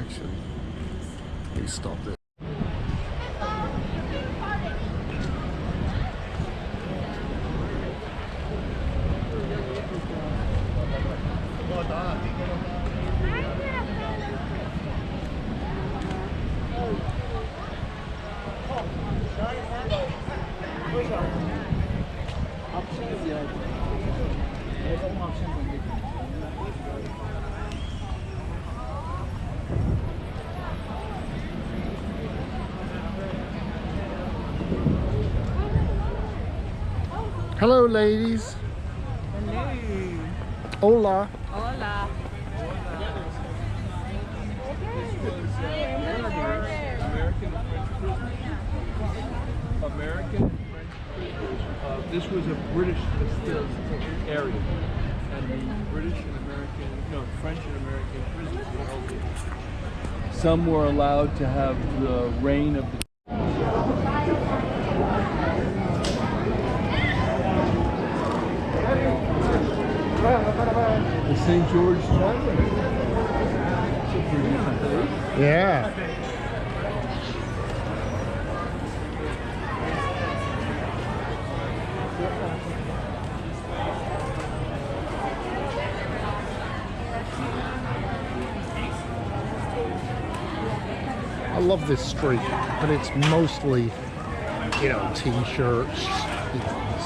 intersection. Let me stop there. Hello, ladies. Hello. Hola. Hola. American and French prisoners. This was a British area, and the British and French and American prisoners were held here. Some were allowed to have the reign of the St. George Tavern. Yeah. I love this street, but it's mostly, you know, t-shirts,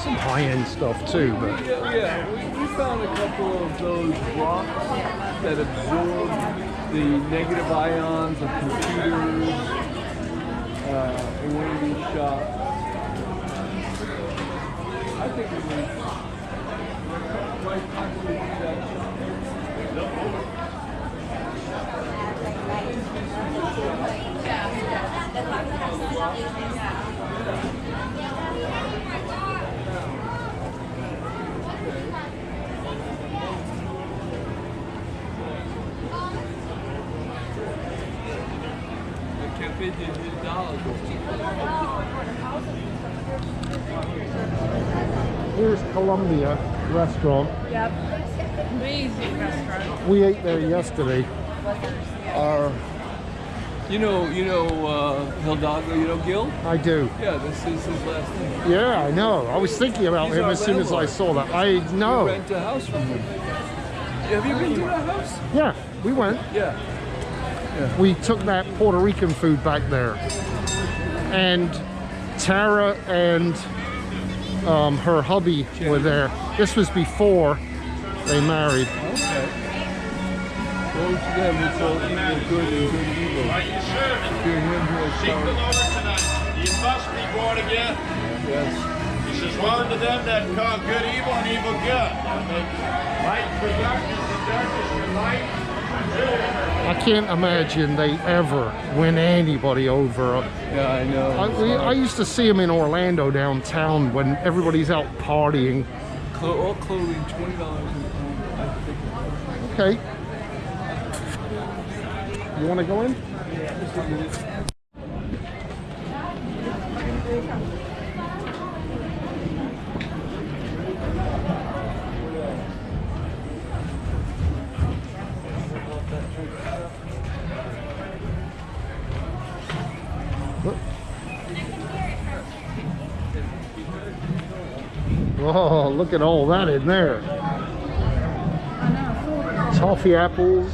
some high-end stuff too, but we found a couple of those rocks that absorb the negative ions of computers in one of these shops. I think it was quite possibly that shop. here's Columbia Restaurant. Yep. Amazing restaurant. We ate there yesterday. You know Hidalgo, you know Gil? I do. Yeah, this is his last name. Yeah, I know. I was thinking about He's him our as soon as I landlord. saw that. I know. We rent a house from him. Have you been to that house? Yeah, we went. Yeah. We took that Puerto Rican food back there. And Tara and her hubby were there. This was before they married. Okay. Woe to them who call evil good and good evil. To him who has power. You must be born again. Yes. He says, woe to them that call good evil and evil good. That make light for darkness and darkness for light. I can't imagine they ever win anybody over. Yeah, I know. I used to see them in Orlando downtown when everybody's out partying. All clothing, $20 I think. Okay. You want to go in? Just a minute. Oh, look at all that in there. Toffee apples.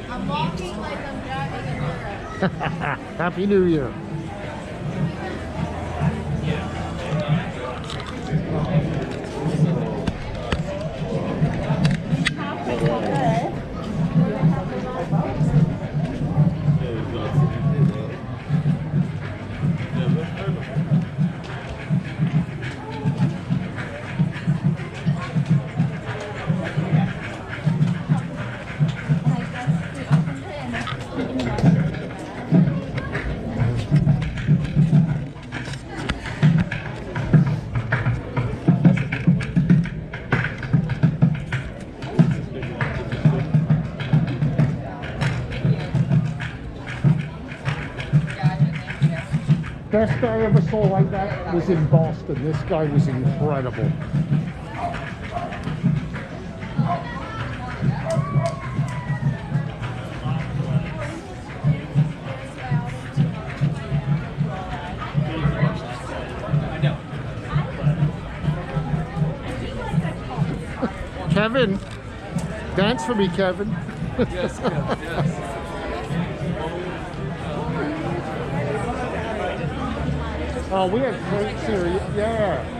I'm walking like I'm driving in Europe. Happy New Year. Best I ever saw like that was in Boston. This guy was incredible. Kevin, dance for me, Kevin. Yes, yes. Oh, we have crates here. Yeah.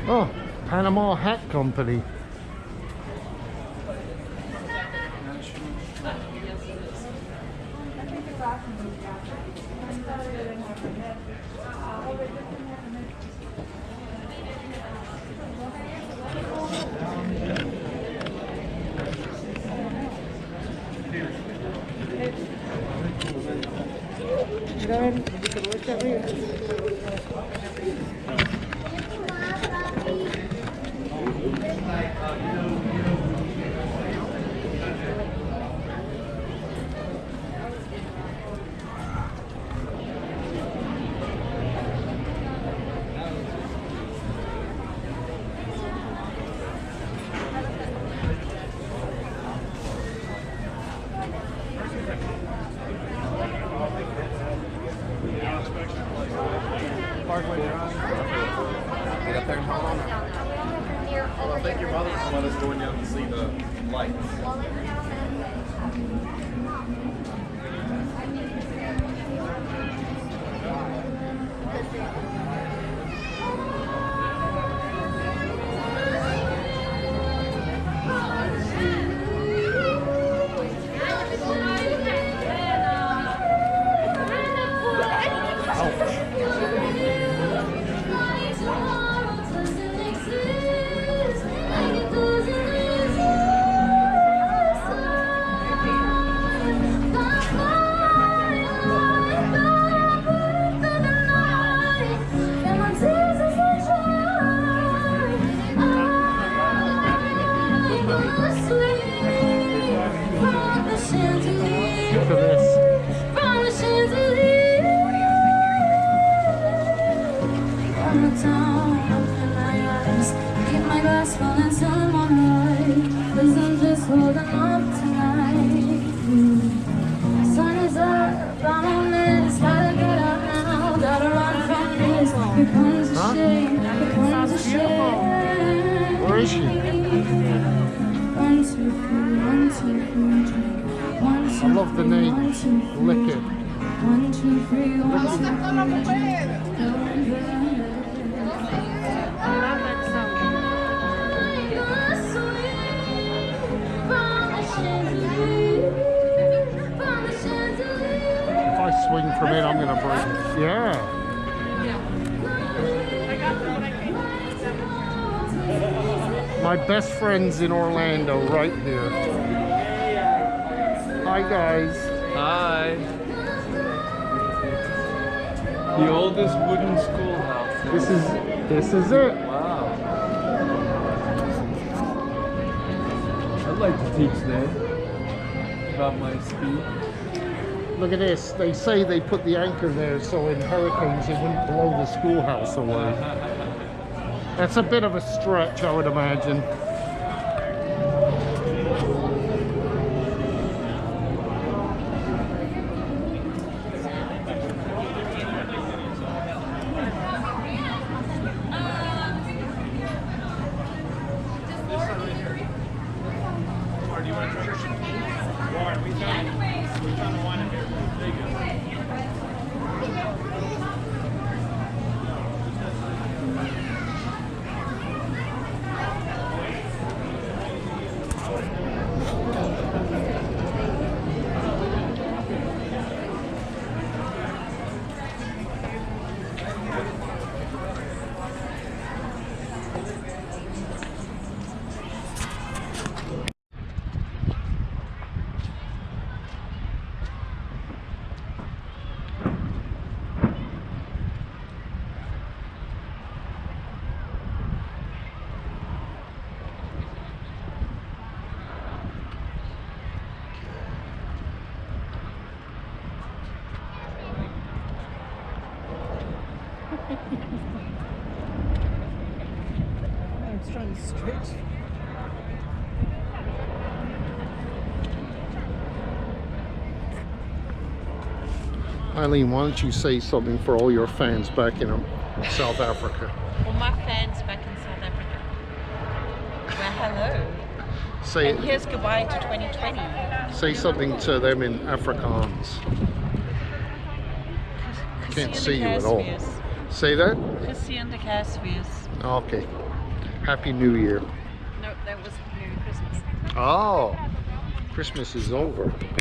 Oh, Panama Hat Company. I think your mother's the one that's going down to see the lights. Look at this. Keep my glass full until the morning light, 'cause I'm just holding up tonight. Sun is up, I'm on this, gotta get up now, gotta run from this. Here comes the shade, here comes the shade. Where is she? 1, 2, 3, 1, 2, 3, drink. 1, 2, I love the name. 1, 2, 3, Lick it. 1, 2, 3, 1, 2, 3. If I swing from it, I'm gonna break. Yeah. My best friend's in Orlando, right here. Hi guys. Hi. The oldest wooden schoolhouse. This is it. Wow. I'd like to teach there about my speed. Look at this. They say they put the anchor there so in hurricanes it wouldn't blow the schoolhouse away. That's a bit of a stretch, I would imagine. street. Eileen, why don't you say something for all your fans back in South Africa? All my fans back in South Africa. Well, hello. Say And here's goodbye to 2020. say something to them in Afrikaans. Can't see you at all. Say that? Chrissy and the Casvius. Okay. Happy New Year. No, that was Merry Christmas. Oh, Christmas is over.